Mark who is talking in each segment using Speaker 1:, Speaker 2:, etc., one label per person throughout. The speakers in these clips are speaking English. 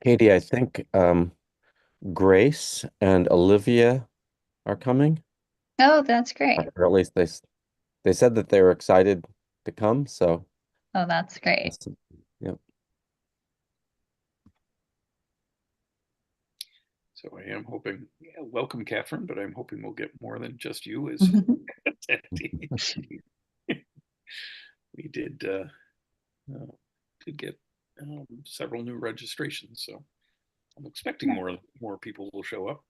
Speaker 1: Katie, I think Grace and Olivia are coming,
Speaker 2: Oh, that's great.
Speaker 1: or at least they said that they were excited to come. So,
Speaker 2: Oh, that's great.
Speaker 1: that's- yeah.
Speaker 3: So I am hoping, yeah, welcome, Catherine, but I'm hoping we'll get more than just you as attendees. We uh, did get several new registrations, so I'm expecting
Speaker 2: Yeah.
Speaker 3: more people will show up.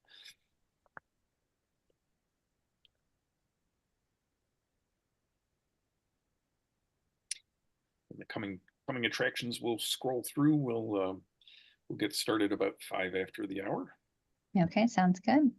Speaker 3: And the coming attractions we'll scroll through. We'll get started about 5 after the hour.
Speaker 2: Okay, sounds good.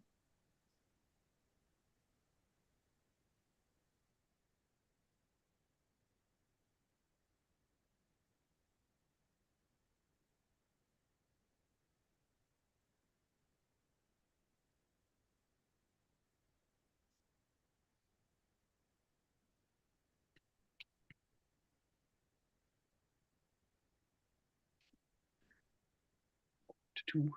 Speaker 3: To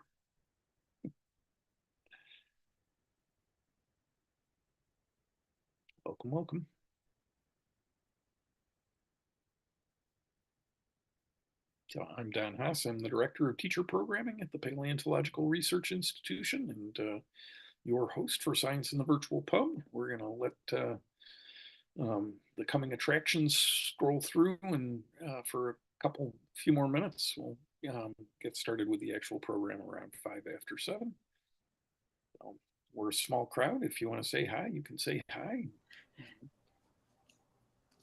Speaker 3: welcome, welcome. So I'm Don Haas. I'm the Director of Teacher Programming at the Paleontological Research Institution and your host for Science in the Virtual Pub. We're going to let the coming attractions scroll through, and for a few more minutes, we'll get started with the actual program around 5 after 7. So we're a small crowd. If you want to say hi, you can say hi.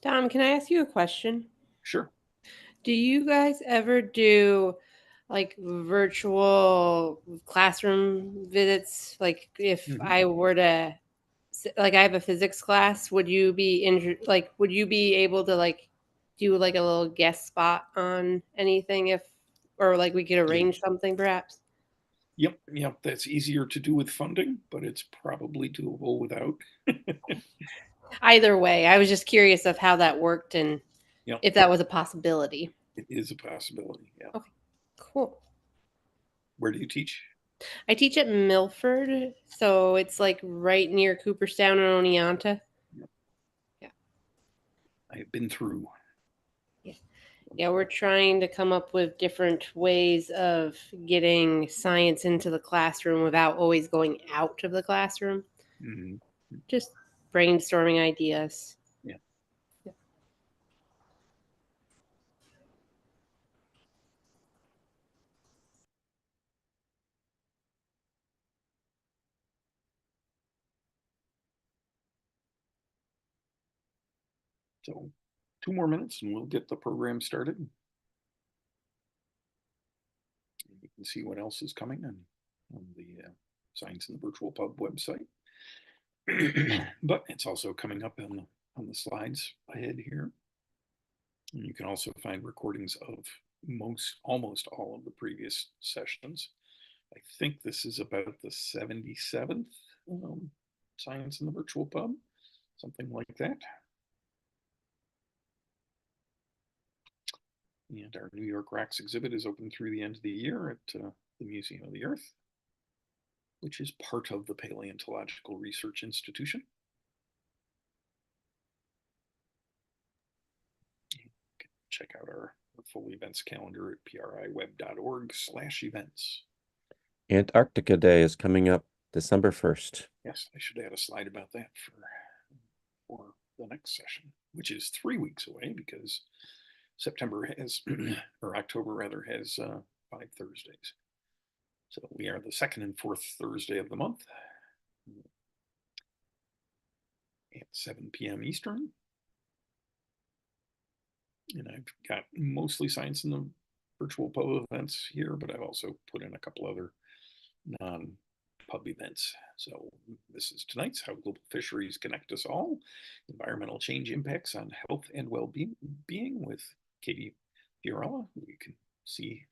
Speaker 4: Tom, can I ask you a question?
Speaker 3: Sure.
Speaker 4: Do you guys ever do like virtual classroom visits? Like if
Speaker 3: Mhm.
Speaker 4: I were to like I have a physics class, would you be would you be able to like do like a little guest spot on anything if or like we could
Speaker 3: Yeah.
Speaker 4: arrange something perhaps?
Speaker 3: Yep. That's easier to do with funding, but it's probably doable without.
Speaker 4: Either way, I was just curious of how that worked and
Speaker 3: Yep,
Speaker 4: if that was a possibility.
Speaker 3: it is a possibility. Yeah.
Speaker 4: Okay, cool.
Speaker 3: Where do you teach?
Speaker 4: I teach at Milford, so it's like right near Cooperstown and Oneonta.
Speaker 3: Yep.
Speaker 4: Yeah.
Speaker 3: I have been through.
Speaker 4: Yeah. Yeah, we're trying to come up with different ways of getting science into the classroom without always going out of the classroom.
Speaker 3: Mhm.
Speaker 4: Just brainstorming ideas.
Speaker 3: Yeah.
Speaker 4: Yeah.
Speaker 3: So 2 more minutes and we'll get the program started. You can see what else is coming on the Science in the Virtual Pub website. But it's also coming up on the slides ahead here. And you can also find recordings of almost all of the previous sessions. I think this is about the 77th Science in the Virtual Pub, something like that. And our New York Rocks exhibit is open through the end of the year at the Museum of the Earth, which is part of the Paleontological Research Institution. You can check out our full events calendar at priweb.org/events.
Speaker 1: Antarctica Day is coming up December 1st.
Speaker 3: Yes, I should add a slide about that for the next session, which is 3 weeks away because September has, or October rather, has 5 Thursdays. So we are the second and fourth Thursday of the month at 7 p.m. Eastern. And I've got mostly Science in the Virtual Pub events here, but I've also put in a couple other non-pub events. So this is tonight's How Global Fisheries Connect Us All, Environmental Change Impacts on Health and Well-Being with Katie Fiorella, who you can see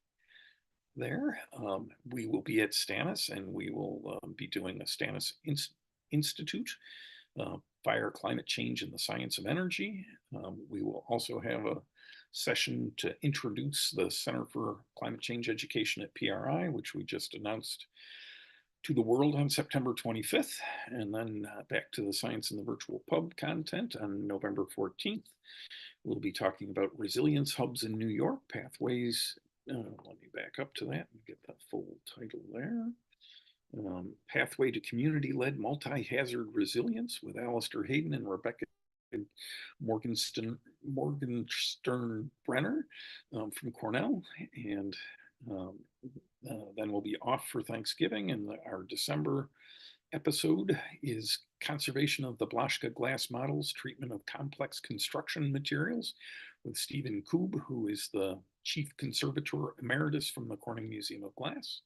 Speaker 3: there. We will be at Stannis and we will be doing a Stannis Institute, Fire, Climate Change, and the Science of Energy. We will also have a session to introduce the Center for Climate Change Education at PRI, which we just announced to the world on September 25th, and then back to the Science in the Virtual Pub content on November 14th. We'll be talking about resilience hubs in New York, pathways. Let me back up to that and get the full title there. Pathway to Community-Led Multi-Hazard Resilience with Alistair Hayden and Rebecca Morgenstern Brenner from Cornell. And then we'll be off for Thanksgiving, and our December episode is Conservation of the Blaschka Glass Models, Treatment of Complex Construction Materials with Stephen Koob, who is the Chief Conservator Emeritus from the Corning Museum of Glass.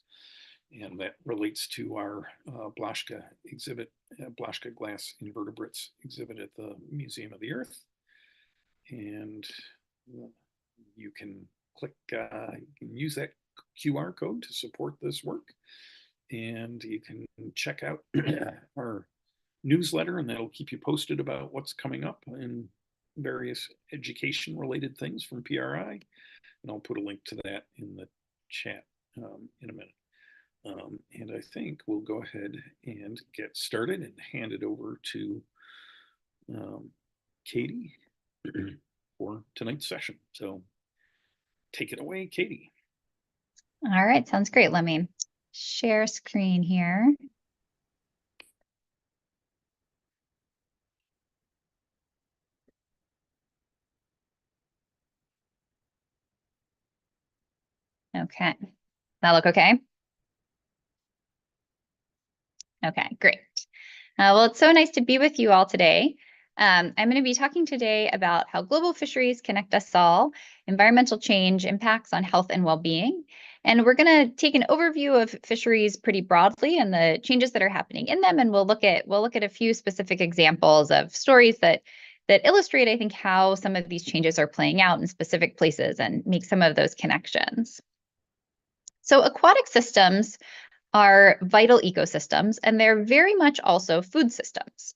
Speaker 3: And that relates to our Blaschka exhibit, Blaschka Glass Invertebrates exhibit at the Museum of the Earth. And you can click, you can use that QR code to support this work. And you can check out our newsletter, and that'll keep you posted about what's coming up in various education related things from PRI. And I'll put a link to that in the chat in a minute. And I think we'll go ahead and get started and hand it over to Katie for tonight's session. So take it away, Katie.
Speaker 2: All right, sounds great. Let me share screen here. Okay, that look okay? Okay, great. Well, it's so nice to be with you all today. I'm going to be talking today about how global fisheries connect us all, environmental change impacts on health and well-being. And we're going to take an overview of fisheries pretty broadly and the changes that are happening in them. And we'll look at a few specific examples of stories that illustrate, I think, how some of these changes are playing out in specific places and make some of those connections. So aquatic systems are vital ecosystems, and they're very much also food systems.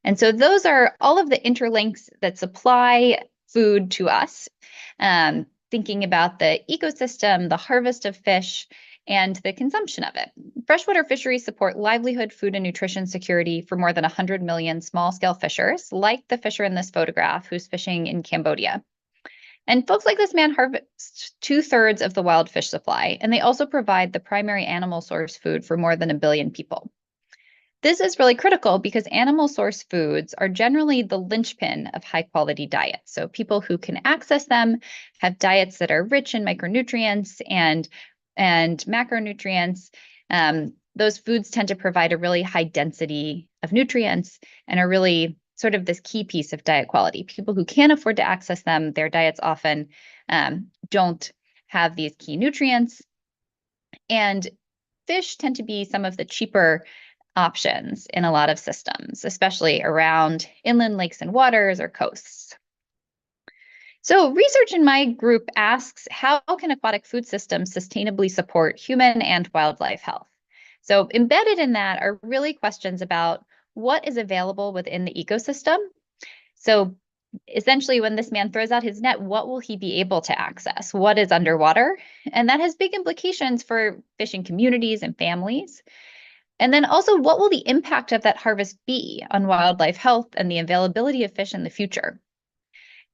Speaker 2: And so those are all of the interlinks that supply food to us, thinking about the ecosystem, the harvest of fish, and the consumption of it. Freshwater fisheries support livelihood, food, and nutrition security for more than 100 million small-scale fishers, like the fisher in this photograph who's fishing in Cambodia. And folks like this man harvest 2/3 of the wild fish supply, and they also provide the primary animal source food for more than 1 billion people. This is really critical because animal source foods are generally the linchpin of high quality diets. So people who can access them have diets that are rich in micronutrients and macronutrients. Those foods tend to provide a really high density of nutrients and are really sort of this key piece of diet quality. People who can't afford to access them, their diets often don't have these key nutrients. And fish tend to be some of the cheaper options in a lot of systems, especially around inland lakes and waters or coasts. So research in my group asks, how can aquatic food systems sustainably support human and wildlife health? So embedded in that are really questions about what is available within the ecosystem. So essentially, when this man throws out his net, what will he be able to access? What is underwater? And that has big implications for fishing communities and families. And then also, what will the impact of that harvest be on wildlife health and the availability of fish in the future?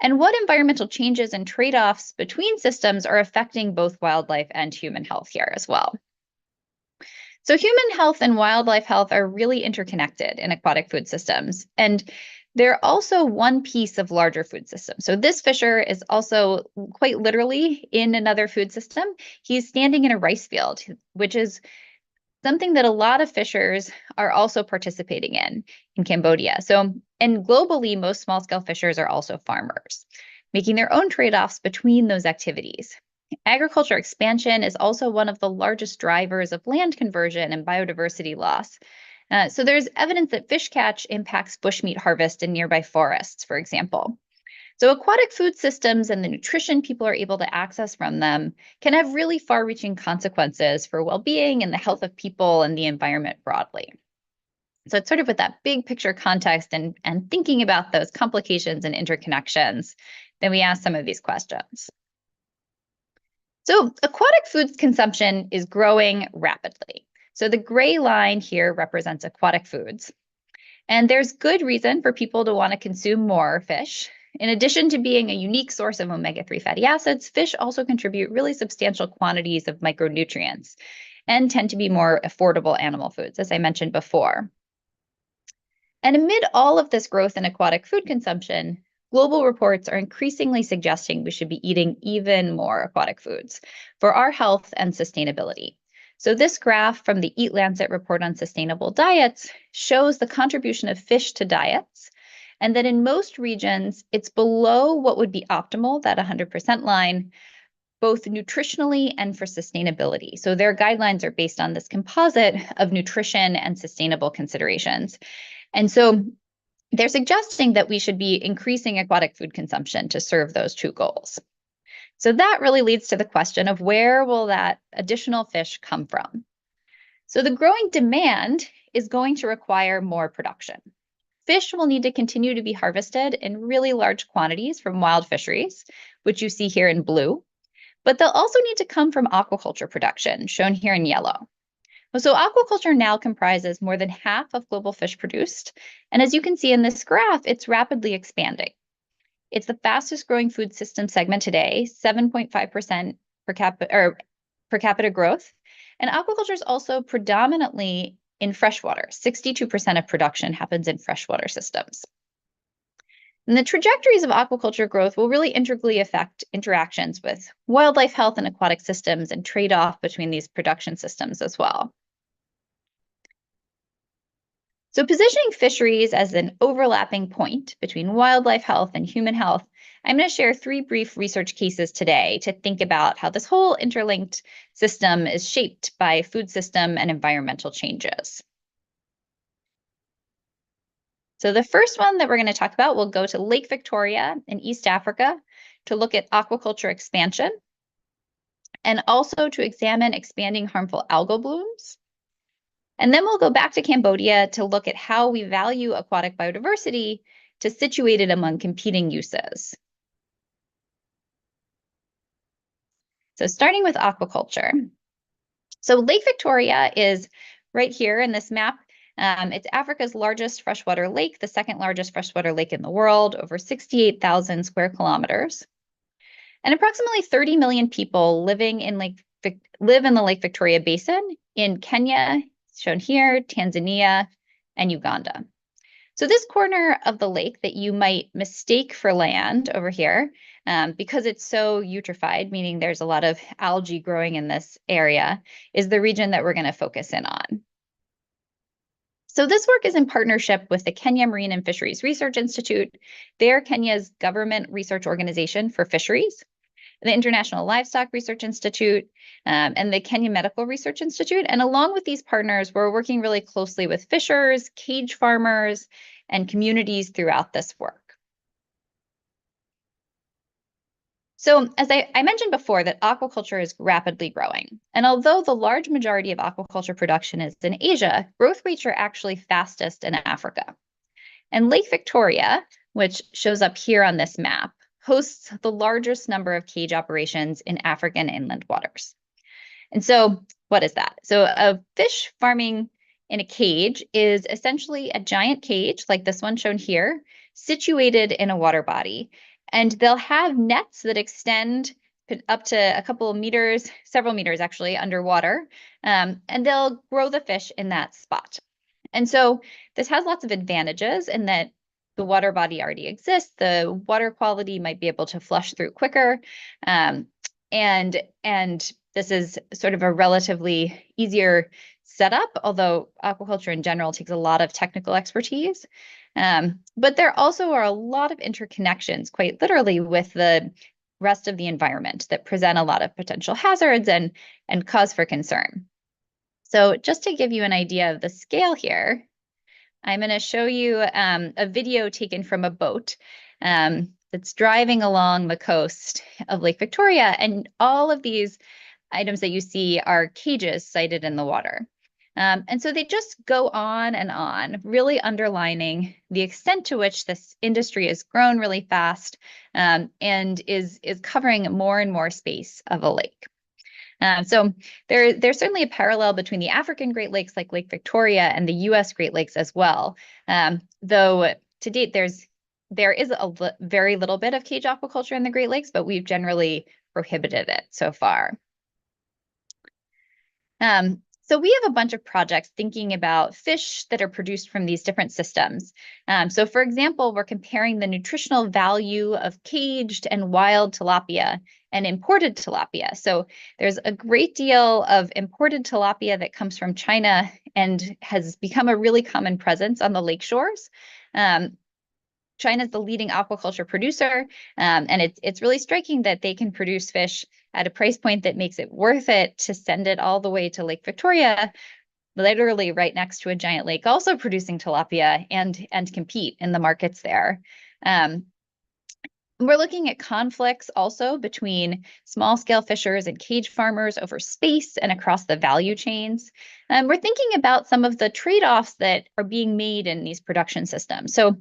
Speaker 2: And what environmental changes and trade-offs between systems are affecting both wildlife and human health here as well? So human health and wildlife health are really interconnected in aquatic food systems, and they're also one piece of larger food systems. So this fisher is also quite literally in another food system. He's standing in a rice field, which is something that a lot of fishers are also participating in Cambodia. So, and globally, most small-scale fishers are also farmers, making their own trade-offs between those activities. Agriculture expansion is also one of the largest drivers of land conversion and biodiversity loss. So there's evidence that fish catch impacts bushmeat harvest in nearby forests, for example. So aquatic food systems and the nutrition people are able to access from them can have really far-reaching consequences for well-being and the health of people and the environment broadly. So it's sort of with that big picture context and thinking about those complications and interconnections then we ask some of these questions. So aquatic foods consumption is growing rapidly. So the gray line here represents aquatic foods. And there's good reason for people to want to consume more fish. In addition to being a unique source of omega-3 fatty acids, fish also contribute really substantial quantities of micronutrients and tend to be more affordable animal foods, as I mentioned before. And amid all of this growth in aquatic food consumption, global reports are increasingly suggesting we should be eating even more aquatic foods for our health and sustainability. So this graph from the Eat Lancet report on sustainable diets shows the contribution of fish to diets, and that in most regions, it's below what would be optimal, that 100% line, both nutritionally and for sustainability. So their guidelines are based on this composite of nutrition and sustainable considerations. And so they're suggesting that we should be increasing aquatic food consumption to serve those two goals. So that really leads to the question of where will that additional fish come from? So the growing demand is going to require more production. Fish will need to continue to be harvested in really large quantities from wild fisheries, which you see here in blue, but they'll also need to come from aquaculture production, shown here in yellow. So aquaculture now comprises more than half of global fish produced, and as you can see in this graph, it's rapidly expanding. It's the fastest growing food system segment today, 7.5% per capita growth. And aquaculture is also predominantly in freshwater. 62% of production happens in freshwater systems. And the trajectories of aquaculture growth will really integrally affect interactions with wildlife health and aquatic systems and trade-off between these production systems as well. So positioning fisheries as an overlapping point between wildlife health and human health, I'm going to share 3 brief research cases today to think about how this whole interlinked system is shaped by food system and environmental changes. So the first one that we're going to talk about will go to Lake Victoria in East Africa to look at aquaculture expansion and also to examine expanding harmful algal blooms. And then we'll go back to Cambodia to look at how we value aquatic biodiversity to situate it among competing uses. So starting with aquaculture. So Lake Victoria is right here in this map. It's Africa's largest freshwater lake, the second largest freshwater lake in the world, over 68,000 square kilometers. And approximately 30 million people live in the Lake Victoria Basin in Kenya, shown here, Tanzania, and Uganda. So this corner of the lake that you might mistake for land over here, because it's so eutrophied, meaning there's a lot of algae growing in this area, is the region that we're going to focus in on. So this work is in partnership with the Kenya Marine and Fisheries Research Institute. They're Kenya's government research organization for fisheries, the International Livestock Research Institute, and the Kenya Medical Research Institute. And along with these partners, we're working really closely with fishers, cage farmers, and communities throughout this work. So as I mentioned before, that aquaculture is rapidly growing. And although the large majority of aquaculture production is in Asia, growth rates are actually fastest in Africa. And Lake Victoria, which shows up here on this map, hosts the largest number of cage operations in African inland waters. And so what is that? So a fish farming in a cage is essentially a giant cage like this one shown here, situated in a water body. And they'll have nets that extend up to a couple of meters, several meters actually, underwater, and they'll grow the fish in that spot. And so this has lots of advantages in that the water body already exists, the water quality might be able to flush through quicker, and this is sort of a relatively easier setup, although aquaculture in general takes a lot of technical expertise. But there also are a lot of interconnections, quite literally, with the rest of the environment that present a lot of potential hazards and cause for concern. So just to give you an idea of the scale here, I'm going to show you a video taken from a boat that's driving along the coast of Lake Victoria. And all of these items that you see are cages sited in the water. And so they just go on, really underlining the extent to which this industry has grown really fast, and is covering more and more space of a lake. So there's certainly a parallel between the African Great Lakes, like Lake Victoria, and the U.S. Great Lakes as well. Though to date, there is very little bit of cage aquaculture in the Great Lakes, but we've generally prohibited it so far. So we have a bunch of projects thinking about fish that are produced from these different systems. So for example, we're comparing the nutritional value of caged and wild tilapia and imported tilapia. So there's a great deal of imported tilapia that comes from China and has become a really common presence on the lake shores. China is the leading aquaculture producer, and it's really striking that they can produce fish at a price point that makes it worth it to send it all the way to Lake Victoria, literally right next to a giant lake, also producing tilapia, and compete in the markets there. We're looking at conflicts also between small-scale fishers and cage farmers over space and across the value chains. We're thinking about some of the trade-offs that are being made in these production systems. So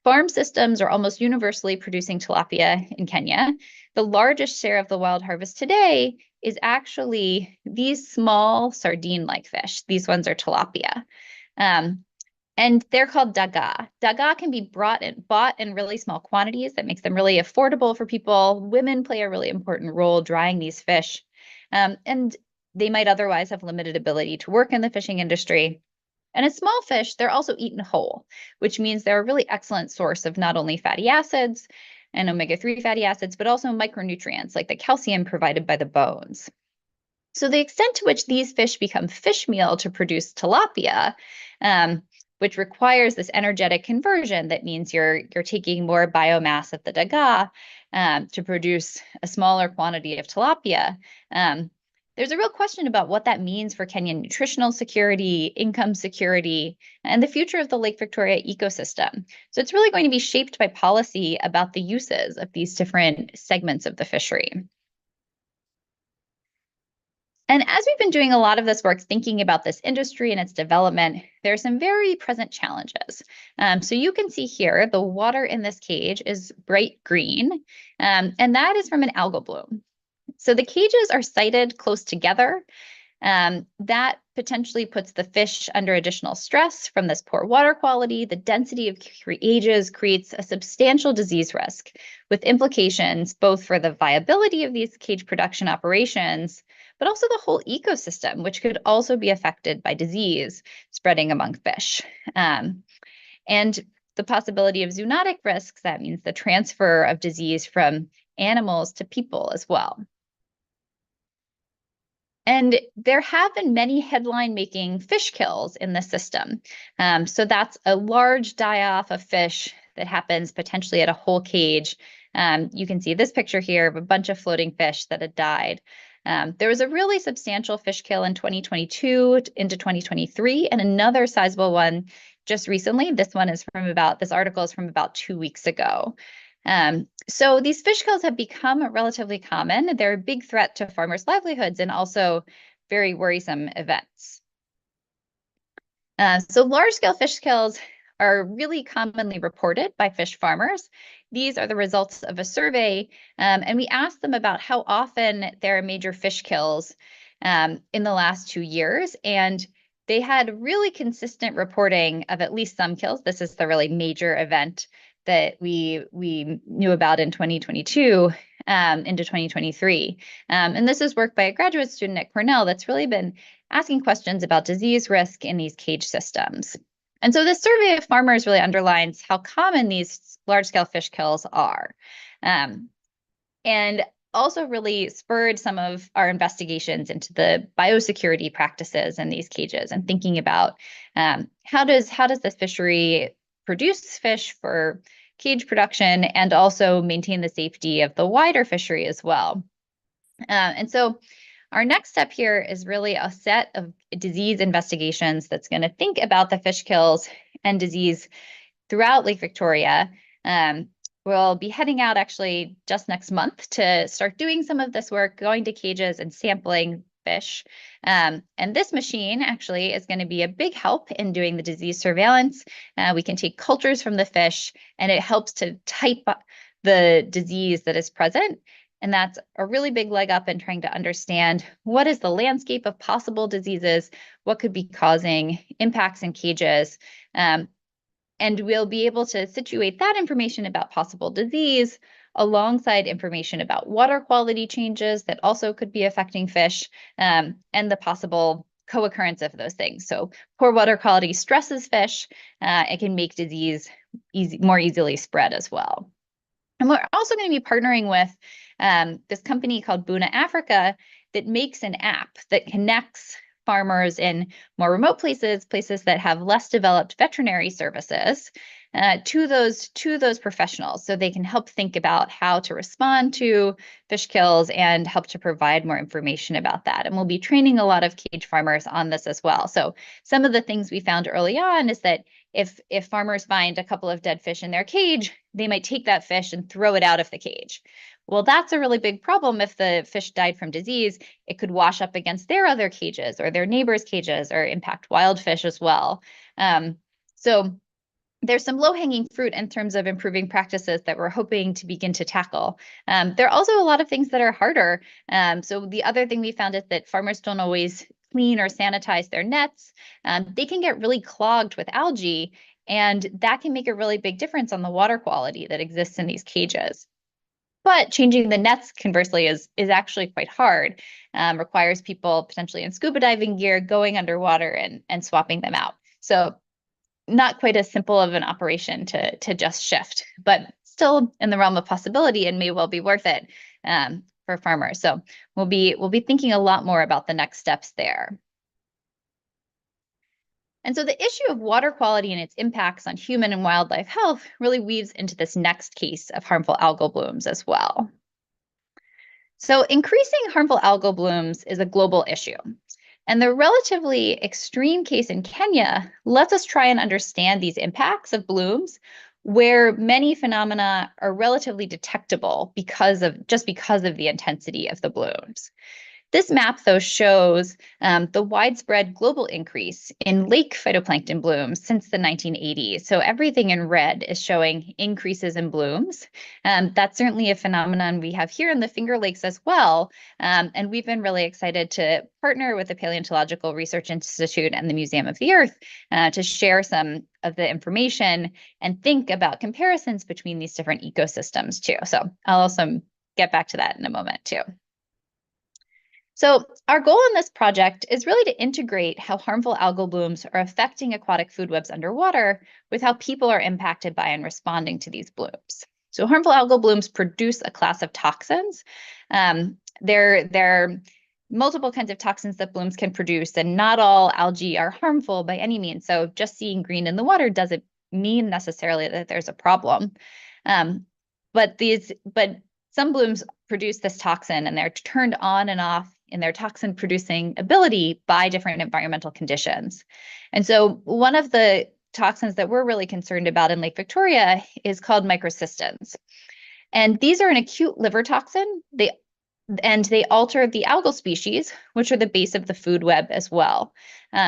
Speaker 2: farm systems are almost universally producing tilapia in Kenya. The largest share of the wild harvest today is actually these small sardine-like fish. These ones are tilapia. And they're called daga. Daga can be bought in really small quantities. That makes them really affordable for people. Women play a really important role drying these fish. And they might otherwise have limited ability to work in the fishing industry. And as small fish, they're also eaten whole, which means they're a really excellent source of not only fatty acids and omega-3 fatty acids, but also micronutrients like the calcium provided by the bones. So the extent to which these fish become fish meal to produce tilapia, which requires this energetic conversion, that means you're taking more biomass of the daga to produce a smaller quantity of tilapia. There's a real question about what that means for Kenyan nutritional security, income security, and the future of the Lake Victoria ecosystem. So it's really going to be shaped by policy about the uses of these different segments of the fishery. And as we've been doing a lot of this work thinking about this industry and its development, there are some very present challenges. So you can see here, the water in this cage is bright green, and that is from an algal bloom. So the cages are sited close together. That potentially puts the fish under additional stress from this poor water quality. The density of cages creates a substantial disease risk, with implications both for the viability of these cage production operations, but also the whole ecosystem, which could also be affected by disease spreading among fish. And the possibility of zoonotic risks, that means the transfer of disease from animals to people as well. And there have been many headline-making fish kills in the system. So that's a large die-off of fish that happens potentially at a whole cage. You can see this picture here of a bunch of floating fish that had died. There was a really substantial fish kill in 2022 into 2023, and another sizable one just recently. This article is from about 2 weeks ago. So these fish kills have become relatively common. They're a big threat to farmers' livelihoods and also very worrisome events. So large-scale fish kills are really commonly reported by fish farmers. These are the results of a survey, and we asked them about how often there are major fish kills in the last 2 years, and they had really consistent reporting of at least some kills. This is the really major event that we knew about in 2022 into 2023. And this is work by a graduate student at Cornell that's really been asking questions about disease risk in these cage systems. And so this survey of farmers really underlines how common these large-scale fish kills are. And also really spurred some of our investigations into the biosecurity practices in these cages and thinking about how does this fishery produce fish for cage production and also maintain the safety of the wider fishery as well. And so our next step here is really a set of disease investigations that's going to think about the fish kills and disease throughout Lake Victoria. We'll be heading out actually just next month to start doing some of this work, going to cages and sampling fish. And this machine actually is going to be a big help in doing the disease surveillance. We can take cultures from the fish, and it helps to type the disease that is present. And that's a really big leg up in trying to understand what is the landscape of possible diseases, what could be causing impacts in cages. And we'll be able to situate that information about possible disease alongside information about water quality changes that also could be affecting fish, and the possible co-occurrence of those things. So poor water quality stresses fish. It can make disease more easily spread as well. And we're also going to be partnering with this company called Buna Africa that makes an app that connects farmers in more remote places that have less developed veterinary services, to those professionals, so they can help think about how to respond to fish kills and help to provide more information about that. And we'll be training a lot of cage farmers on this as well. So some of the things we found early on is that if farmers find a couple of dead fish in their cage, they might take that fish and throw it out of the cage. Well, that's a really big problem. If the fish died from disease, it could wash up against their other cages or their neighbors' cages or impact wild fish as well. So there's some low-hanging fruit in terms of improving practices that we're hoping to begin to tackle. There are also a lot of things that are harder. So the other thing we found is that farmers don't always clean or sanitize their nets. They can get really clogged with algae, and that can make a really big difference on the water quality that exists in these cages. But changing the nets, conversely, is actually quite hard. Requires people potentially in scuba diving gear going underwater and swapping them out. So not quite as simple of an operation to just shift, but still in the realm of possibility and may well be worth it for farmers. So we'll be thinking a lot more about the next steps there. And so the issue of water quality and its impacts on human and wildlife health really weaves into this next case of harmful algal blooms as well. So increasing harmful algal blooms is a global issue. And the relatively extreme case in Kenya lets us try and understand these impacts of blooms, where many phenomena are relatively detectable because of the intensity of the blooms. This map, though, shows the widespread global increase in lake phytoplankton blooms since the 1980s. So everything in red is showing increases in blooms. That's certainly a phenomenon we have here in the Finger Lakes as well. And we've been really excited to partner with the Paleontological Research Institute and the Museum of the Earth to share some of the information and think about comparisons between these different ecosystems too. So I'll also get back to that in a moment too. So our goal in this project is really to integrate how harmful algal blooms are affecting aquatic food webs underwater with how people are impacted by and responding to these blooms. So harmful algal blooms produce a class of toxins. There are multiple kinds of toxins that blooms can produce, and not all algae are harmful by any means. So just seeing green in the water doesn't mean necessarily that there's a problem. But some blooms produce this toxin, and they're turned on and off in their toxin producing ability by different environmental conditions. And so one of the toxins that we're really concerned about in Lake Victoria is called microcystins. And these are an acute liver toxin. They alter the algal species, which are the base of the food web as well.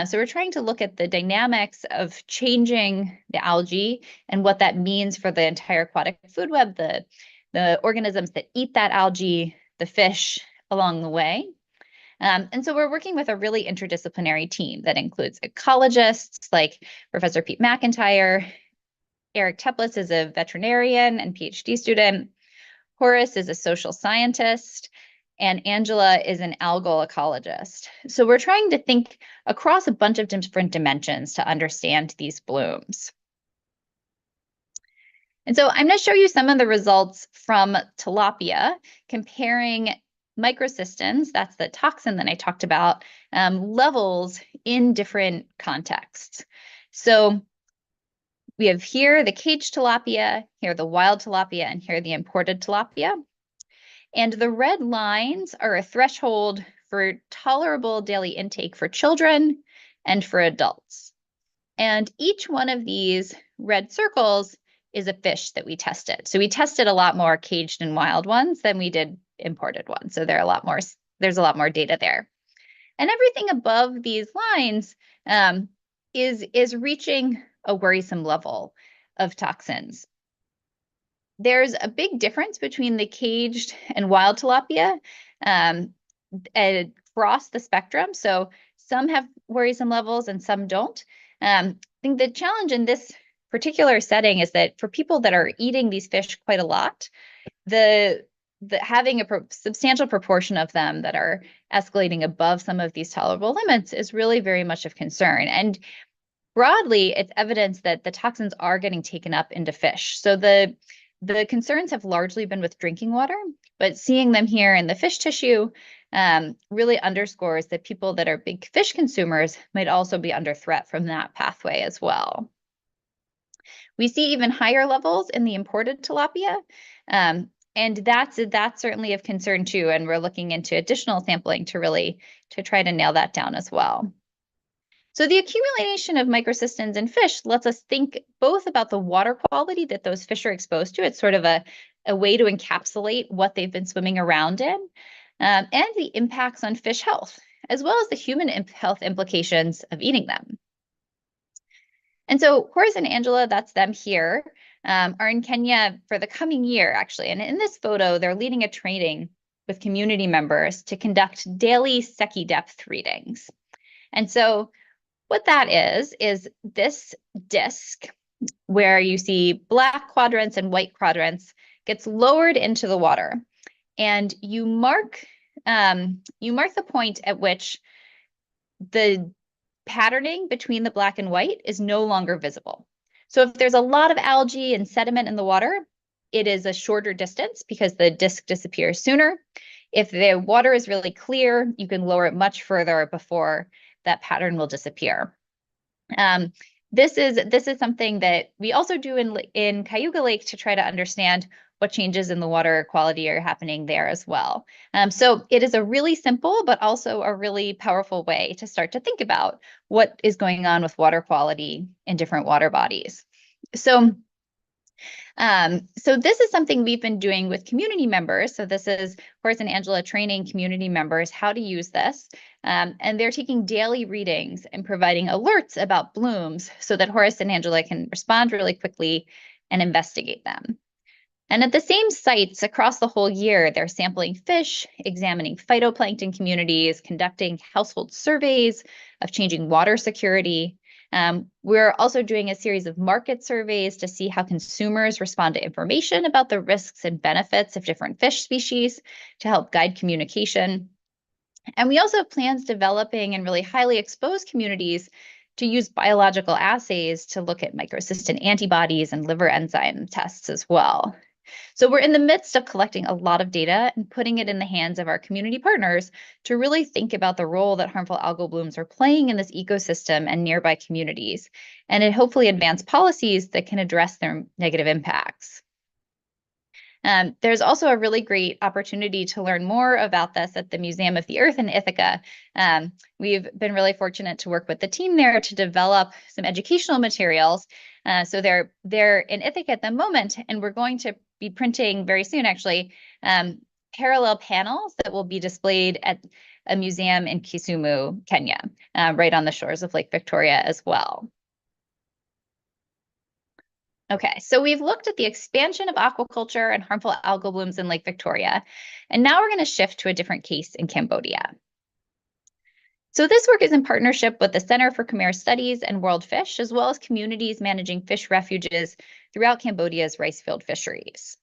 Speaker 2: So we're trying to look at the dynamics of changing the algae and what that means for the entire aquatic food web, the organisms that eat that algae, the fish along the way. And so we're working with a really interdisciplinary team that includes ecologists like Professor Pete McIntyre. Eric Teplitz is a veterinarian and PhD student. Horace is a social scientist. And Angela is an algal ecologist. So we're trying to think across a bunch of different dimensions to understand these blooms. And so I'm going to show you some of the results from tilapia, comparing microcystins, that's the toxin that I talked about, levels in different contexts. So we have here the caged tilapia, here the wild tilapia, and here the imported tilapia. And the red lines are a threshold for tolerable daily intake for children and for adults. And each one of these red circles is a fish that we tested. So we tested a lot more caged and wild ones than we did imported ones. So there's a lot more data there. And everything above these lines is reaching a worrisome level of toxins. There's a big difference between the caged and wild tilapia across the spectrum. So some have worrisome levels and some don't. I think the challenge in this particular setting is that for people that are eating these fish quite a lot, having a substantial proportion of them that are escalating above some of these tolerable limits is really very much of concern. And broadly, it's evidence that the toxins are getting taken up into fish. So the concerns have largely been with drinking water, but seeing them here in the fish tissue really underscores that people that are big fish consumers might also be under threat from that pathway as well. We see even higher levels in the imported tilapia, and that's certainly of concern too. And we're looking into additional sampling to try to nail that down as well. So the accumulation of microcystins in fish lets us think both about the water quality that those fish are exposed to. It's sort of a way to encapsulate what they've been swimming around in, and the impacts on fish health, as well as the human health implications of eating them. And so Horace and Angela, that's them here, are in Kenya for the coming year, actually. And in this photo, they're leading a training with community members to conduct daily Secchi depth readings. And so what that is this disc where you see black quadrants and white quadrants gets lowered into the water, and you mark the point at which the patterning between the black and white is no longer visible. So if there's a lot of algae and sediment in the water, it is a shorter distance because the disc disappears sooner. If the water is really clear, you can lower it much further before that pattern will disappear. This is something that we also do in Cayuga Lake to try to understand what changes in the water quality are happening there as well. So it is a really simple, but also a really powerful way to start to think about what is going on with water quality in different water bodies. So this is something we've been doing with community members. So this is Horace and Angela training community members how to use this. And they're taking daily readings and providing alerts about blooms so that Horace and Angela can respond really quickly and investigate them. And at the same sites across the whole year, they're sampling fish, examining phytoplankton communities, conducting household surveys of changing water security. We're also doing a series of market surveys to see how consumers respond to information about the risks and benefits of different fish species to help guide communication. And we also have plans developing in really highly exposed communities to use biological assays to look at microcystin antibodies and liver enzyme tests as well. So we're in the midst of collecting a lot of data and putting it in the hands of our community partners to really think about the role that harmful algal blooms are playing in this ecosystem and nearby communities, and it hopefully advance policies that can address their negative impacts. There's also a really great opportunity to learn more about this at the Museum of the Earth in Ithaca. We've been really fortunate to work with the team there to develop some educational materials. So they're in Ithaca at the moment, and we're going to be printing very soon, actually, parallel panels that will be displayed at a museum in Kisumu, Kenya, right on the shores of Lake Victoria as well. Okay, so we've looked at the expansion of aquaculture and harmful algal blooms in Lake Victoria, and now we're going to shift to a different case in Cambodia. So this work is in partnership with the Center for Khmer Studies and World Fish, as well as communities managing fish refuges throughout Cambodia's rice field fisheries.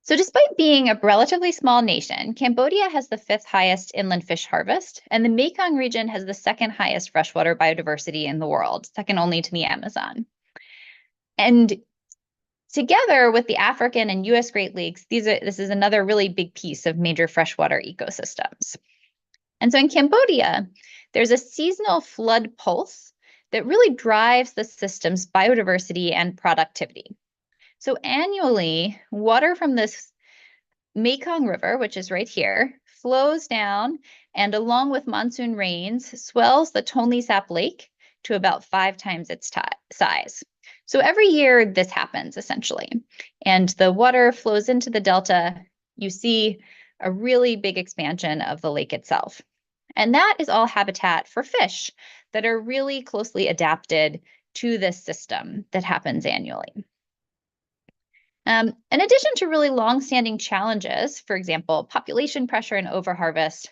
Speaker 2: So despite being a relatively small nation, Cambodia has the 5th highest inland fish harvest, and the Mekong region has the 2nd highest freshwater biodiversity in the world, second only to the Amazon. And together with the African and US Great Lakes, this is another really big piece of major freshwater ecosystems. And so in Cambodia, there's a seasonal flood pulse that really drives the system's biodiversity and productivity. So annually, water from this Mekong River, which is right here, flows down and along with monsoon rains, swells the Tonle Sap Lake to about 5 times its size. So every year this happens essentially, and the water flows into the delta. You see a really big expansion of the lake itself. And that is all habitat for fish that are really closely adapted to this system that happens annually. In addition to really long-standing challenges, for example, population pressure and overharvest,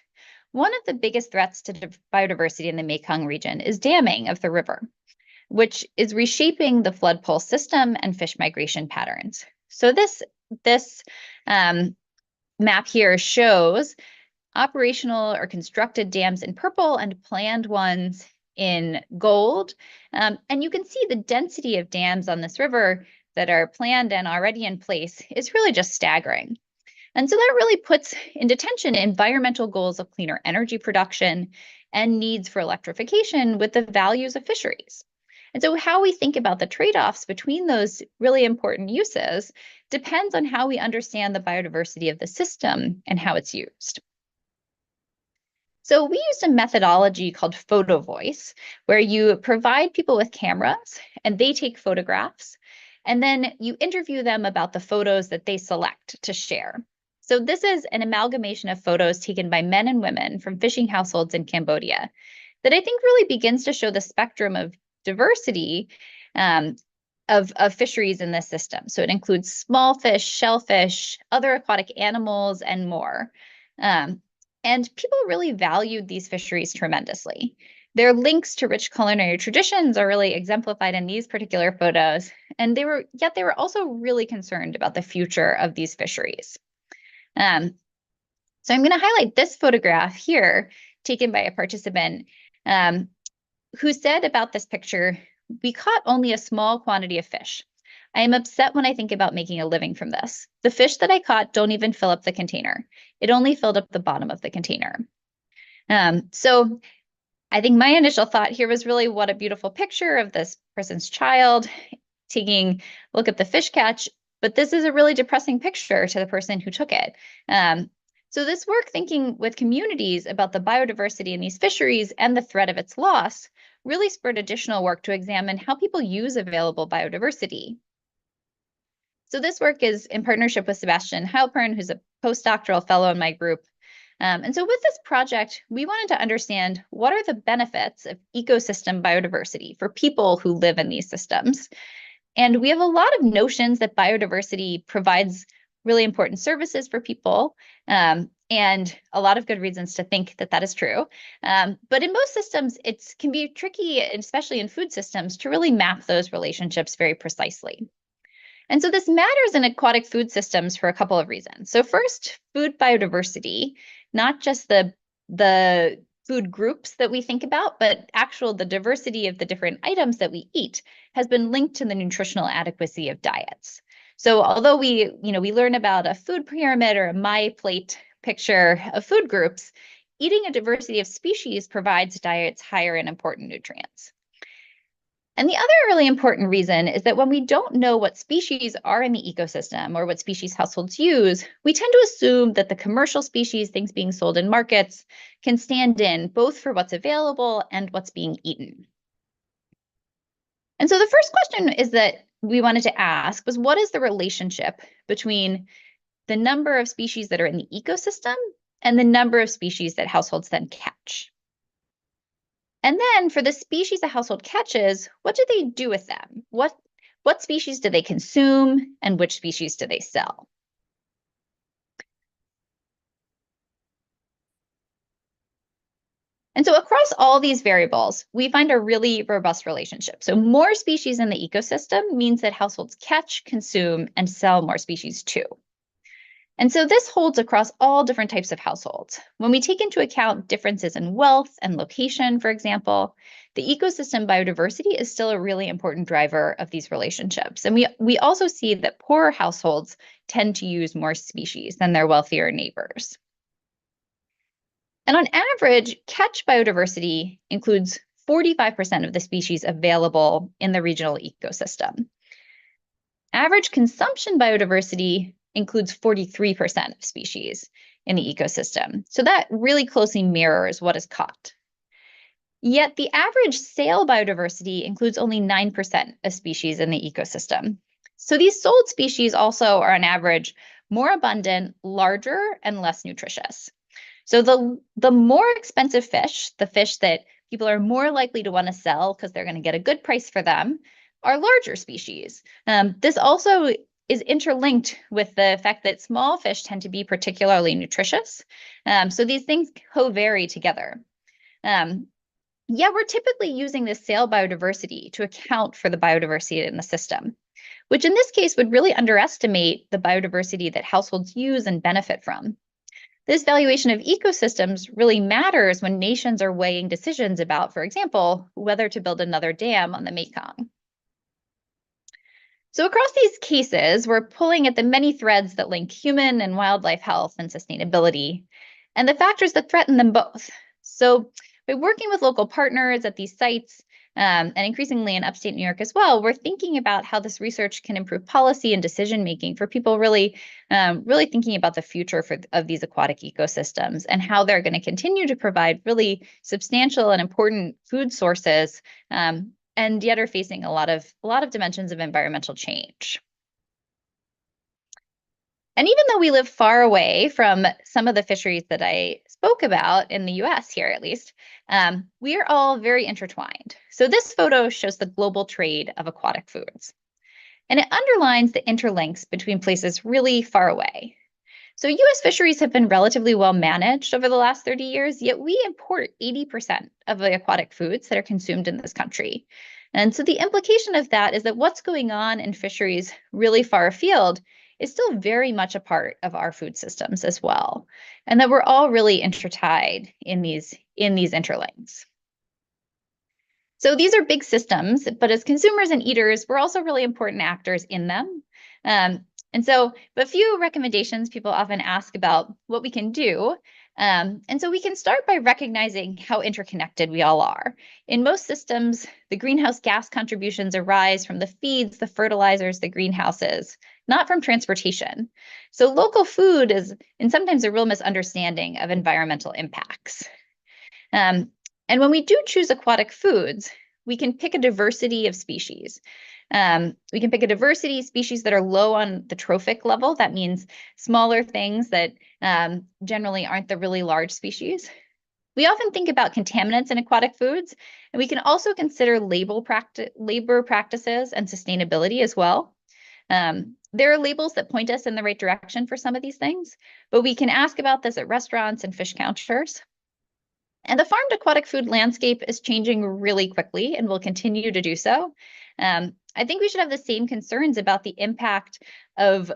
Speaker 2: one of the biggest threats to biodiversity in the Mekong region is damming of the river, which is reshaping the flood pole system and fish migration patterns. So this map here shows operational or constructed dams in purple and planned ones in gold. And you can see the density of dams on this river that are planned and already in place is really just staggering. And so that really puts into tension environmental goals of cleaner energy production and needs for electrification with the values of fisheries. And so how we think about the trade-offs between those really important uses depends on how we understand the biodiversity of the system and how it's used. So we used a methodology called photo voice, where you provide people with cameras and they take photographs, and then you interview them about the photos that they select to share. So this is an amalgamation of photos taken by men and women from fishing households in Cambodia that I think really begins to show the spectrum of diversity of fisheries in this system. So it includes small fish, shellfish, other aquatic animals, and more. And people really valued these fisheries tremendously. Their links to rich culinary traditions are really exemplified in these particular photos, and they were also really concerned about the future of these fisheries. So I'm going to highlight this photograph here, taken by a participant who said about this picture, "We caught only a small quantity of fish. I am upset when I think about making a living from this. The fish that I caught don't even fill up the container. It only filled up the bottom of the container." So I think my initial thought here was really what a beautiful picture of this person's child taking a look at the fish catch, but this is a really depressing picture to the person who took it. So this work thinking with communities about the biodiversity in these fisheries and the threat of its loss really spurred additional work to examine how people use available biodiversity. So this work is in partnership with Sebastian Heilpern, who's a postdoctoral fellow in my group. And so with this project, we wanted to understand what are the benefits of ecosystem biodiversity for people who live in these systems. And we have a lot of notions that biodiversity provides really important services for people, and a lot of good reasons to think that that is true. But in most systems, it can be tricky, especially in food systems, to really map those relationships very precisely. And so this matters in aquatic food systems for a couple of reasons. So first, food biodiversity, not just the food groups that we think about, but the diversity of the different items that we eat has been linked to the nutritional adequacy of diets. So although we learn about a food pyramid or a My Plate picture of food groups, eating a diversity of species provides diets higher in important nutrients. And the other really important reason is that when we don't know what species are in the ecosystem or what species households use, we tend to assume that the commercial species, things being sold in markets, can stand in both for what's available and what's being eaten. And so the first question is that we wanted to ask was, what is the relationship between the number of species that are in the ecosystem and the number of species that households then catch? And then for the species a household catches, what do they do with them? What species do they consume and which species do they sell? And so across all these variables, we find a really robust relationship. So more species in the ecosystem means that households catch, consume, and sell more species too. And so this holds across all different types of households. When we take into account differences in wealth and location, for example, the ecosystem biodiversity is still a really important driver of these relationships. And we also see that poorer households tend to use more species than their wealthier neighbors. And on average, catch biodiversity includes 45% of the species available in the regional ecosystem. Average consumption biodiversity includes 43% of species in the ecosystem. So that really closely mirrors what is caught. Yet the average sale biodiversity includes only 9% of species in the ecosystem. So these sold species also are on average more abundant, larger, and less nutritious. So the more expensive fish, the fish that people are more likely to want to sell because they're going to get a good price for them, are larger species. This also is interlinked with the fact that small fish tend to be particularly nutritious. So these things co-vary together. Yeah, we're typically using this sale biodiversity to account for the biodiversity in the system, which in this case would really underestimate the biodiversity that households use and benefit from. This valuation of ecosystems really matters when nations are weighing decisions about, for example, whether to build another dam on the Mekong. So across these cases, we're pulling at the many threads that link human and wildlife health and sustainability, and the factors that threaten them both. So by working with local partners at these sites, and increasingly in upstate New York as well, we're thinking about how this research can improve policy and decision making for people really thinking about the future of these aquatic ecosystems and how they're going to continue to provide really substantial and important food sources, and yet are facing a lot of dimensions of environmental change. And even though we live far away from some of the fisheries that I spoke about in the US here, at least, we are all very intertwined. So this photo shows the global trade of aquatic foods. And it underlines the interlinks between places really far away. So US fisheries have been relatively well managed over the last 30 years, yet we import 80% of the aquatic foods that are consumed in this country. And so the implication of that is that what's going on in fisheries really far afield is still very much a part of our food systems as well, and that we're all really intertied in these interlinks. So these are big systems, but as consumers and eaters, we're also really important actors in them. But a few recommendations people often ask about what we can do. And so we can start by recognizing how interconnected we all are. In most systems, the greenhouse gas contributions arise from the feeds, the fertilizers, the greenhouses, not from transportation. So local food is, and sometimes a real misunderstanding of environmental impacts. And when we do choose aquatic foods, we can pick a diversity of species. We can pick a diversity of species that are low on the trophic level. That means smaller things that generally aren't the really large species. We often think about contaminants in aquatic foods, and we can also consider labor practices and sustainability as well. There are labels that point us in the right direction for some of these things, but we can ask about this at restaurants and fish counters. And the farmed aquatic food landscape is changing really quickly and will continue to do so. I think we should have the same concerns about the impact of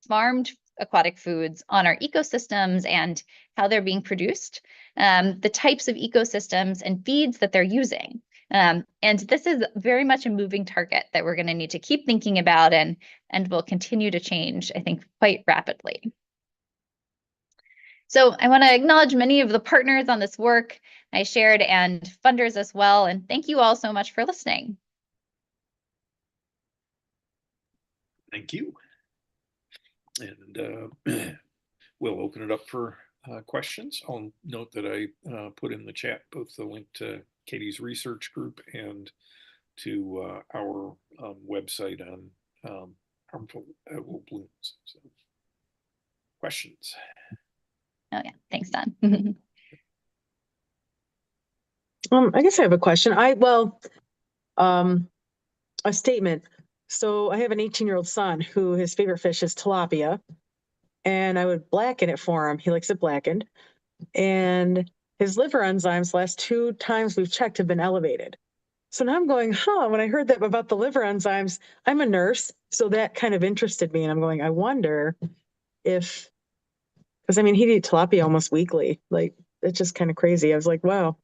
Speaker 2: farmed aquatic foods on our ecosystems and how they're being produced, the types of ecosystems and feeds that they're using. And this is very much a moving target that we're going to need to keep thinking about and will continue to change, I think, quite rapidly. So I want to acknowledge many of the partners on this work I shared and funders as well. And thank you all so much for listening.
Speaker 3: Thank you. And we'll open it up for questions. I'll note that I put in the chat both the link to Katie's research group and to our website on harmful edible blooms. So, questions?
Speaker 2: Oh yeah, thanks, Don.
Speaker 5: I guess I have a question. A statement. So I have an 18-year-old son who his favorite fish is tilapia, and I would blacken it for him. He likes it blackened, and his liver enzymes last 2 times we've checked have been elevated. So now I'm going, when I heard that about the liver enzymes, I'm a nurse, so that kind of interested me, and I'm going, I wonder if, because I mean, he'd eat tilapia almost weekly. Like, it's just kind of crazy. I was like, wow,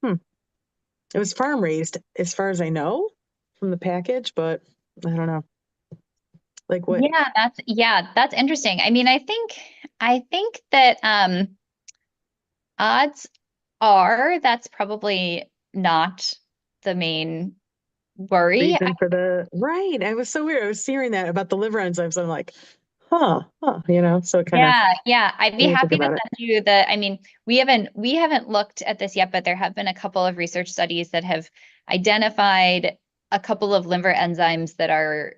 Speaker 5: It was farm raised as far as I know from the package, but I don't know. Like what?
Speaker 2: Yeah, that's interesting. I mean, I think that odds are that's probably not the main worry.
Speaker 5: Reason for the right. I was so weird. I was hearing that about the liver enzymes. I'm like, so it kind of
Speaker 2: yeah. I'd be happy to
Speaker 5: about
Speaker 2: send you I mean, we haven't looked at this yet, but there have been a couple of research studies that have identified a couple of liver enzymes that are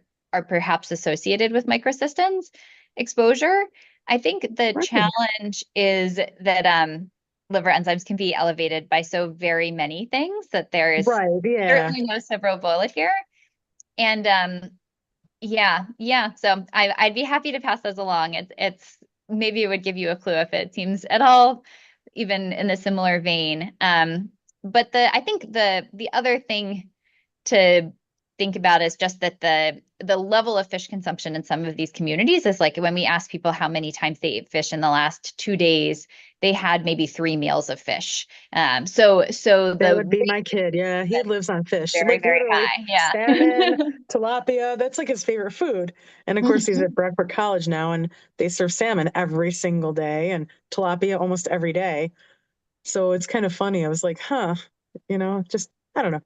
Speaker 2: perhaps associated with microcystins exposure. I think the
Speaker 5: Right.
Speaker 2: challenge is that liver enzymes can be elevated by so very many things that there's
Speaker 5: Right. Yeah.
Speaker 2: certainly no silver bullet here. And yeah. So I'd be happy to pass those along. It's maybe it would give you a clue if it seems at all even in the similar vein. But I think the other thing to think about is just that the level of fish consumption in some of these communities is like when we ask people how many times they ate fish in the last 2 days, they had maybe 3 meals of fish. So
Speaker 5: That
Speaker 2: the
Speaker 5: would be
Speaker 2: rate
Speaker 5: my kid. Yeah, he
Speaker 2: is
Speaker 5: lives on fish.
Speaker 2: very,
Speaker 5: Like
Speaker 2: very
Speaker 5: literally
Speaker 2: high. Yeah.
Speaker 5: salmon, tilapia. That's like his favorite food. And of course, he's at Brockport College now, and they serve salmon every single day and tilapia almost every day. So it's kind of funny. I was like, huh, just I don't know.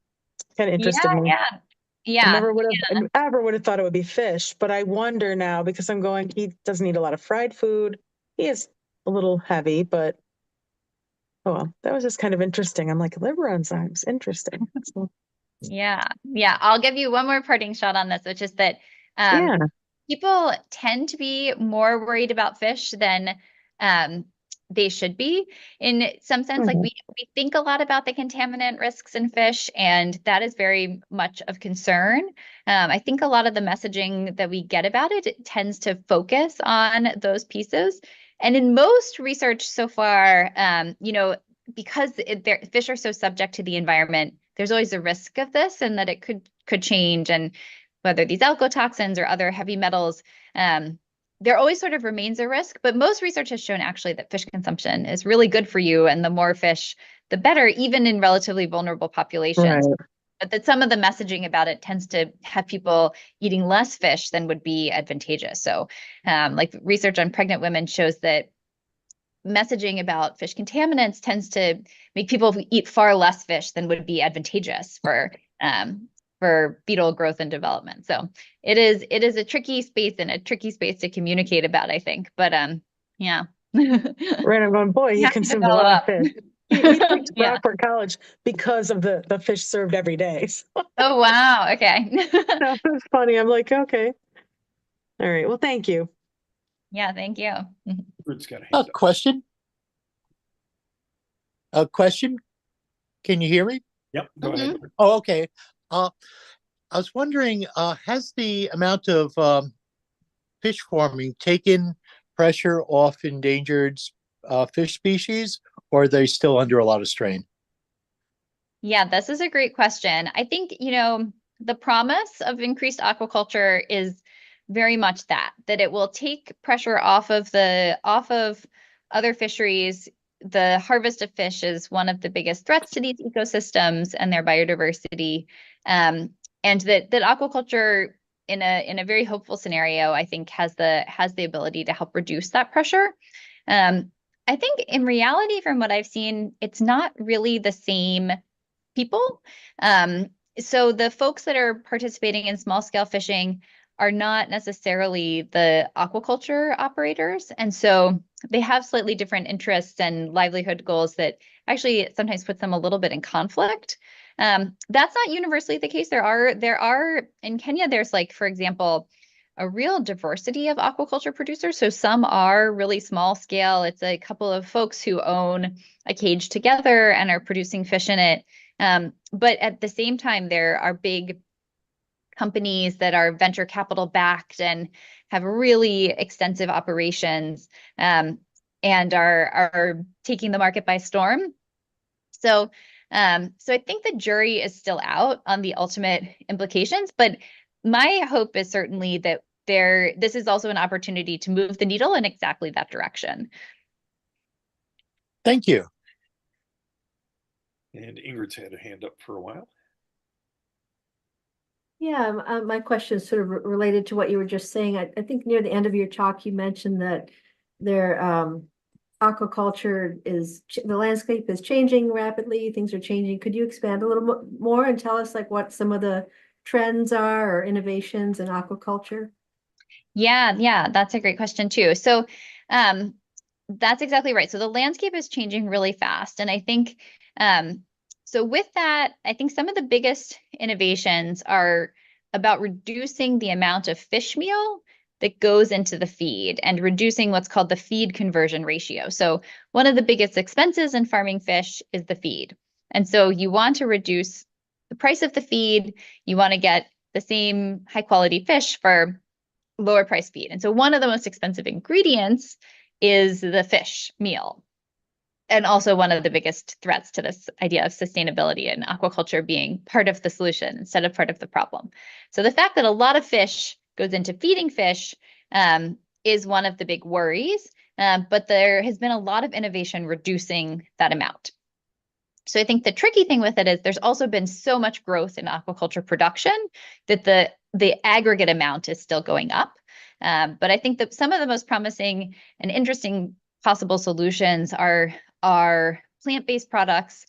Speaker 5: Kind of interested
Speaker 2: Yeah,
Speaker 5: me.
Speaker 2: yeah.
Speaker 5: I
Speaker 2: Yeah.
Speaker 5: never would have thought it would be fish, but I wonder now because I'm going, he doesn't eat a lot of fried food. He is a little heavy, but oh well, that was just kind of interesting. I'm like, liver enzymes, interesting. So,
Speaker 2: Yeah. Yeah. I'll give you one more parting shot on this, which is that
Speaker 5: yeah.
Speaker 2: people tend to be more worried about fish than um, they should be. In some sense, like
Speaker 5: Mhm.
Speaker 2: we think a lot about the contaminant risks in fish, and that is very much of concern. I think a lot of the messaging that we get about it tends to focus on those pieces. And in most research so far, because fish are so subject to the environment, there's always a risk of this, and that it could change, and whether these alcotoxins or other heavy metals, there always sort of remains a risk. But most research has shown actually that fish consumption is really good for you, and the more fish, the better, even in relatively vulnerable populations.
Speaker 5: Right.
Speaker 2: But that some of the messaging about it tends to have people eating less fish than would be advantageous. So, like research on pregnant women shows that messaging about fish contaminants tends to make people eat far less fish than would be advantageous for fetal growth and development. So it is a tricky space and a tricky space to communicate about, I think. But yeah.
Speaker 5: Right. I'm going, boy, he
Speaker 2: Happy to
Speaker 5: consumes a
Speaker 2: follow
Speaker 5: lot of
Speaker 2: up.
Speaker 5: fish. He liked
Speaker 2: Yeah.
Speaker 5: Brockport College because of the fish served every day. So
Speaker 2: Oh wow. Okay.
Speaker 5: that was funny. I'm like, okay. All right. Well, thank you.
Speaker 2: Yeah, thank you.
Speaker 3: Ingrid's got a
Speaker 6: A
Speaker 3: hand up.
Speaker 6: question? A question? Can you hear me?
Speaker 3: Yep, go ahead.
Speaker 6: Oh, okay. I was wondering, has the amount of fish farming taken pressure off endangered fish species, or are they still under a lot of strain?
Speaker 2: Yeah, this is a great question. I think, the promise of increased aquaculture is very much that it will take pressure off of other fisheries. The harvest of fish is one of the biggest threats to these ecosystems and their biodiversity. And that aquaculture in a very hopeful scenario, I think has the ability to help reduce that pressure. I think in reality, from what I've seen, it's not really the same people. So the folks that are participating in small scale fishing are not necessarily the aquaculture operators. And so they have slightly different interests and livelihood goals that actually sometimes puts them a little bit in conflict. That's not universally the case. There are in Kenya, there's like, for example, a real diversity of aquaculture producers. So some are really small scale. It's a couple of folks who own a cage together and are producing fish in it. But at the same time, there are big companies that are venture capital backed and have really extensive operations, and are taking the market by storm. So I think the jury is still out on the ultimate implications, but my hope is certainly that this is also an opportunity to move the needle in exactly that direction.
Speaker 6: Thank you.
Speaker 3: And Ingrid's had a hand up for a while.
Speaker 7: Yeah, my question is sort of related to what you were just saying. I think near the end of your talk, you mentioned that their aquaculture the landscape is changing rapidly. Things are changing. Could you expand a little more and tell us like what some of the trends are or innovations in aquaculture?
Speaker 2: Yeah, that's a great question too. So, that's exactly right. So the landscape is changing really fast, and I think so with that, I think some of the biggest innovations are about reducing the amount of fish meal that goes into the feed and reducing what's called the feed conversion ratio. So one of the biggest expenses in farming fish is the feed. And so you want to reduce the price of the feed. You want to get the same high quality fish for lower price feed. And so one of the most expensive ingredients is the fish meal. And also one of the biggest threats to this idea of sustainability and aquaculture being part of the solution instead of part of the problem. So the fact that a lot of fish goes into feeding fish is one of the big worries, but there has been a lot of innovation reducing that amount. So I think the tricky thing with it is there's also been so much growth in aquaculture production that the aggregate amount is still going up. But I think that some of the most promising and interesting possible solutions are plant-based products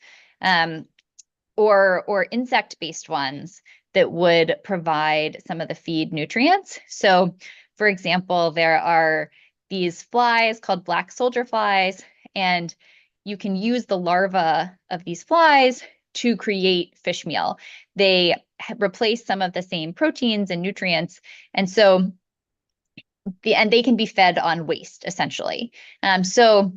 Speaker 2: or insect-based ones that would provide some of the feed nutrients. So, for example, there are these flies called black soldier flies, and you can use the larvae of these flies to create fish meal. They replace some of the same proteins and nutrients, and so and they can be fed on waste essentially. So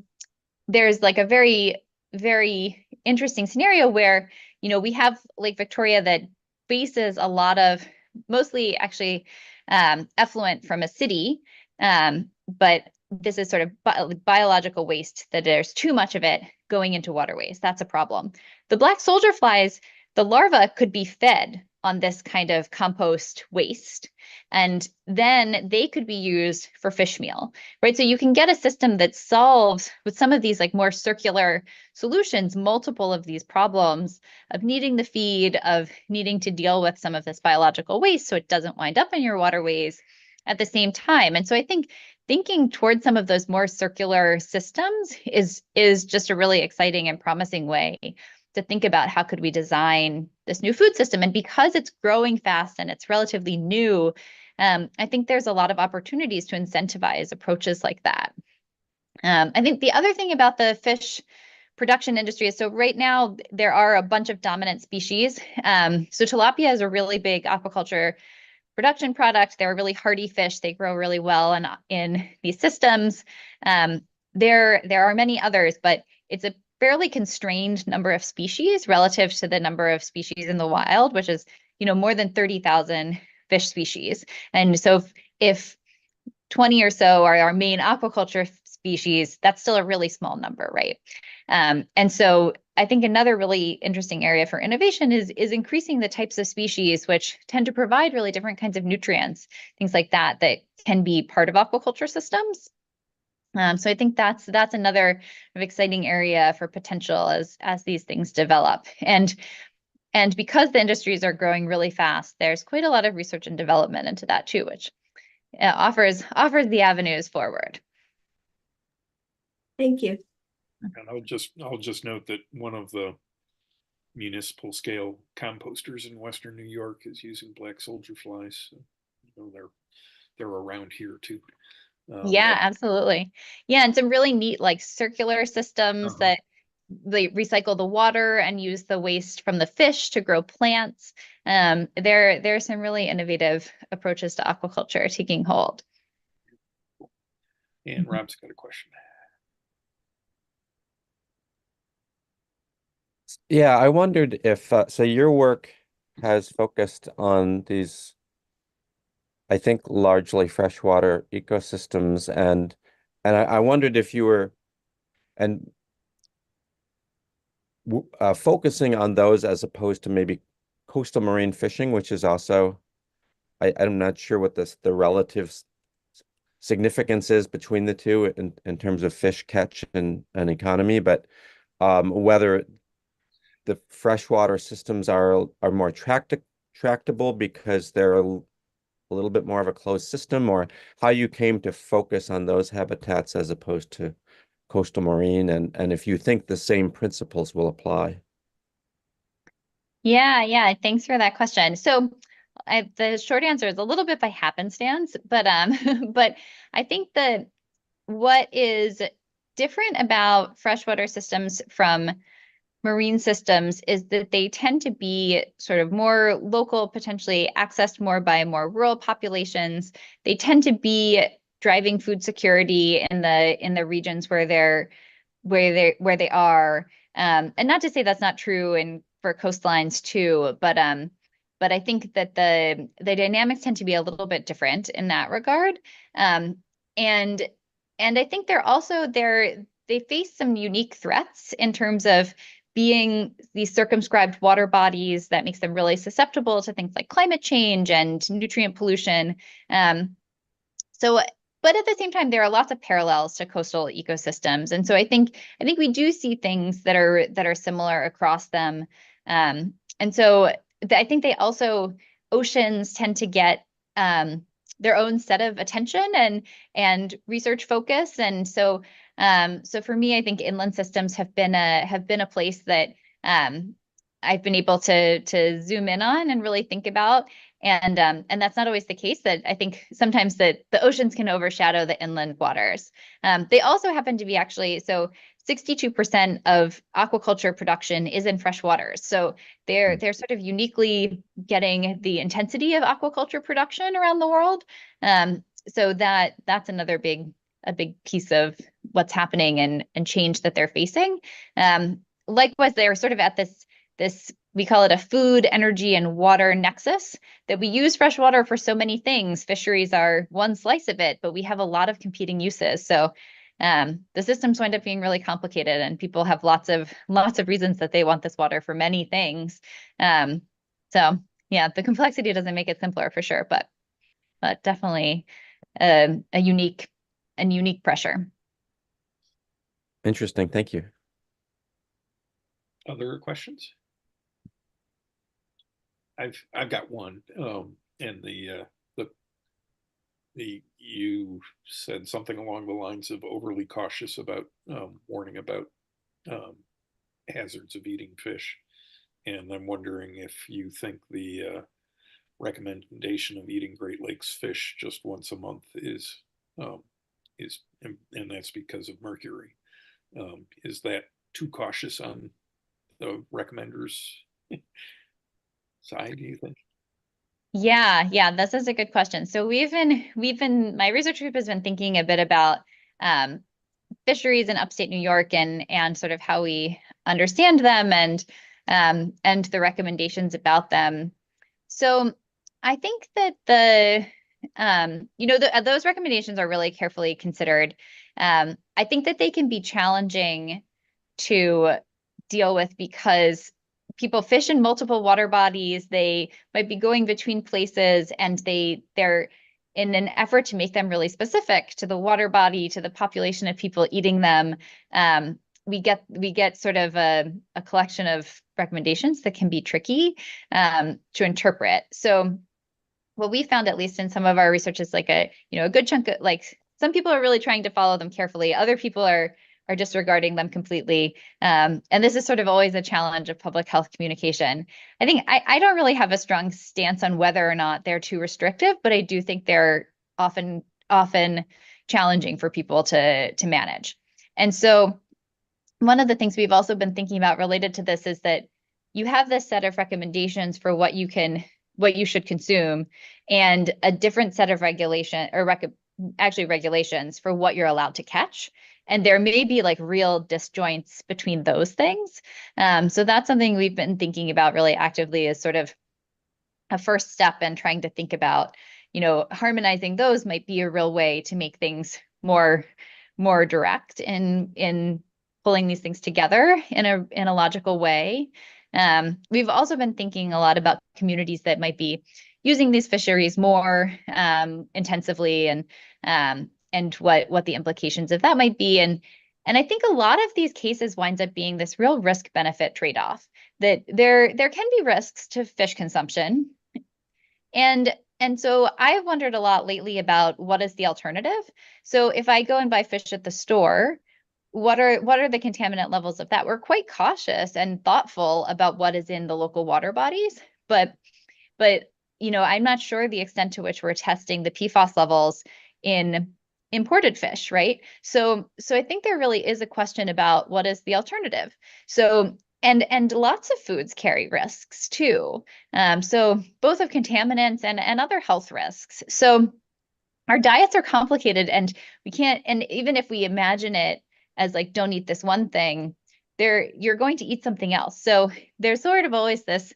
Speaker 2: there's like a very, very interesting scenario where, we have Lake Victoria that faces a lot of mostly actually effluent from a city, but this is sort of biological waste that there's too much of it going into waterways. That's a problem. The black soldier flies, the larvae could be fed on this kind of compost waste, and then they could be used for fish meal, right? So you can get a system that solves, with some of these like more circular solutions, multiple of these problems of needing the feed, of needing to deal with some of this biological waste so it doesn't wind up in your waterways at the same time. And so I think thinking towards some of those more circular systems is just a really exciting and promising way to think about how could we design this new food system. And because it's growing fast and it's relatively new, I think there's a lot of opportunities to incentivize approaches like that. I think the other thing about the fish production industry is, so right now there are a bunch of dominant species. So tilapia is a really big aquaculture production product. They're a really hardy fish. They grow really well in these systems. There are many others, but it's a fairly constrained number of species relative to the number of species in the wild, which is, more than 30,000 fish species. And so if 20 or so are our main aquaculture species, that's still a really small number, right? And so I think another really interesting area for innovation is increasing the types of species which tend to provide really different kinds of nutrients, things like that can be part of aquaculture systems. So I think that's another exciting area for potential as these things develop. And because the industries are growing really fast, there's quite a lot of research and development into that too, which offers the avenues forward.
Speaker 7: Thank you.
Speaker 3: And I'll just note that one of the municipal scale composters in Western New York is using black soldier flies. So, they're around here too.
Speaker 2: Yeah, absolutely. Yeah, and some really neat like circular systems that they recycle the water and use the waste from the fish to grow plants. There are some really innovative approaches to aquaculture taking hold.
Speaker 3: And Rob's got a question.
Speaker 1: Yeah, I wondered if so your work has focused on these, I think, largely freshwater ecosystems, and I wondered if you were focusing on those as opposed to maybe coastal marine fishing, which is also, I'm not sure what the relative significance is between the two in terms of fish catch and economy, but whether the freshwater systems are more tractable because they're a little bit more of a closed system, or how you came to focus on those habitats as opposed to coastal marine, and if you think the same principles will apply.
Speaker 2: Yeah. Thanks for that question. So the short answer is a little bit by happenstance, but but I think that what is different about freshwater systems from marine systems is that they tend to be sort of more local, potentially accessed more by more rural populations. They tend to be driving food security in the regions where they are. And not to say that's not true for coastlines too, but I think that the dynamics tend to be a little bit different in that regard. And I think they face some unique threats in terms of being these circumscribed water bodies that makes them really susceptible to things like climate change and nutrient pollution. But at the same time, there are lots of parallels to coastal ecosystems, and so I think we do see things that are similar across them. And so I think oceans tend to get their own set of attention and research focus, and so for me, I think inland systems have been a place that I've been able to zoom in on and really think about. And that's not always the case. That I think sometimes that the oceans can overshadow the inland waters. They also happen to be actually, so 62% of aquaculture production is in fresh waters. So they're sort of uniquely getting the intensity of aquaculture production around the world. So that's another a big piece of what's happening and change that they're facing. Likewise, they're sort of at this, we call it a food, energy, and water nexus, that we use fresh water for so many things. Fisheries are one slice of it, but we have a lot of competing uses. So the systems wind up being really complicated, and people have lots of reasons that they want this water for many things. So yeah, the complexity doesn't make it simpler for sure, but definitely a unique pressure.
Speaker 1: Interesting. Thank you.
Speaker 3: Other questions? I've got one, and you said something along the lines of overly cautious about warning about hazards of eating fish, and I'm wondering if you think the recommendation of eating Great Lakes fish just once a month is, and that's because of mercury. Is that too cautious on the recommenders' side, do you think?
Speaker 2: Yeah, this is a good question. So my research group has been thinking a bit about fisheries in upstate New York and sort of how we understand them and the recommendations about them. So I think that those recommendations are really carefully considered. I think that they can be challenging to deal with because people fish in multiple water bodies. They might be going between places, and they're in an effort to make them really specific to the water body, to the population of people eating them. We get sort of a collection of recommendations that can be tricky to interpret. So what we found, at least in some of our research, is like a good chunk of, like, some people are really trying to follow them carefully. Other people are disregarding them completely. And this is sort of always a challenge of public health communication. I think I don't really have a strong stance on whether or not they're too restrictive, but I do think they're often challenging for people to manage. And so one of the things we've also been thinking about related to this is that you have this set of recommendations for what you should consume, and a different set of regulations for what you're allowed to catch. And there may be like real disjoints between those things. So that's something we've been thinking about really actively as sort of a first step in trying to think about, harmonizing those might be a real way to make things more direct in pulling these things together in a logical way. We've also been thinking a lot about communities that might be using these fisheries more intensively, and what the implications of that might be. And I think a lot of these cases winds up being this real risk benefit trade-off, that there can be risks to fish consumption. And so I've wondered a lot lately about what is the alternative. So if I go and buy fish at the store, what are the contaminant levels of that? We're quite cautious and thoughtful about what is in the local water bodies, but I'm not sure the extent to which we're testing the PFAS levels in imported fish, right? So I think there really is a question about what is the alternative. So and lots of foods carry risks too. So both of contaminants and other health risks. So our diets are complicated, and we can't, and even if we imagine it as like, don't eat this one thing, you're going to eat something else. So there's sort of always this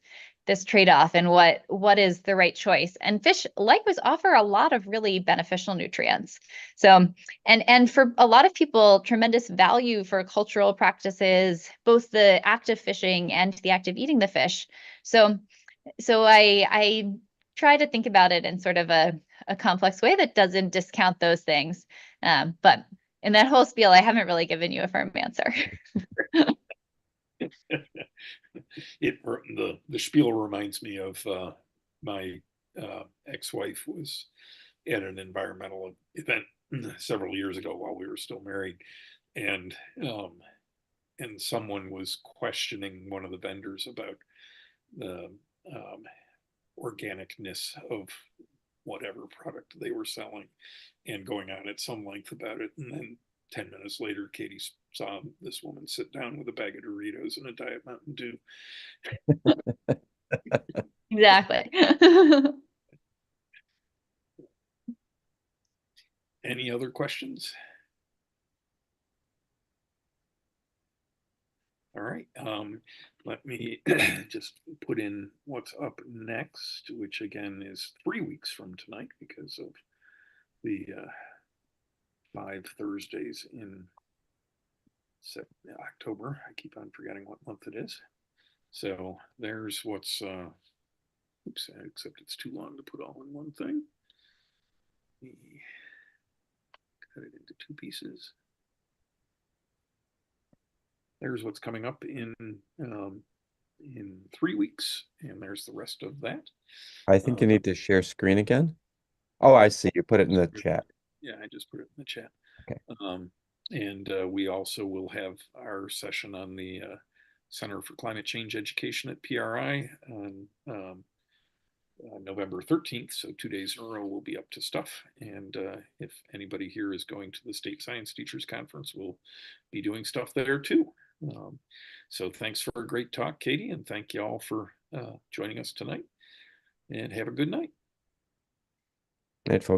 Speaker 2: trade-off and what is the right choice. And fish likewise offer a lot of really beneficial nutrients. So, and for a lot of people, tremendous value for cultural practices, both the act of fishing and the act of eating the fish. So I try to think about it in sort of a complex way that doesn't discount those things. But in that whole spiel, I haven't really given you a firm answer.
Speaker 3: The spiel reminds me of my ex-wife was at an environmental event several years ago while we were still married, and someone was questioning one of the vendors about the organicness of whatever product they were selling, and going on at some length about it. And then 10 minutes later, Katie saw this woman sit down with a bag of Doritos and a Diet Mountain Dew.
Speaker 2: Exactly.
Speaker 3: Any other questions? All right, let me just put in what's up next, which again is 3 weeks from tonight because of the 5 Thursdays in October. I keep on forgetting what month it is. So there's what's, oops, except it's too long to put all in one thing. Cut it into 2 pieces. There's what's coming up in 3 weeks, and there's the rest of that.
Speaker 1: I think you need to share screen again. Oh, I see. You put it in the chat.
Speaker 3: Yeah, I just put it in the chat.
Speaker 1: Okay.
Speaker 3: And we also will have our session on the Center for Climate Change Education at PRI on November 13th. So 2 days in a row, we'll be up to stuff. And if anybody here is going to the State Science Teachers Conference, we'll be doing stuff there too. So thanks for a great talk, Katie, and thank you all for joining us tonight. And have a good night.
Speaker 1: Night, folks.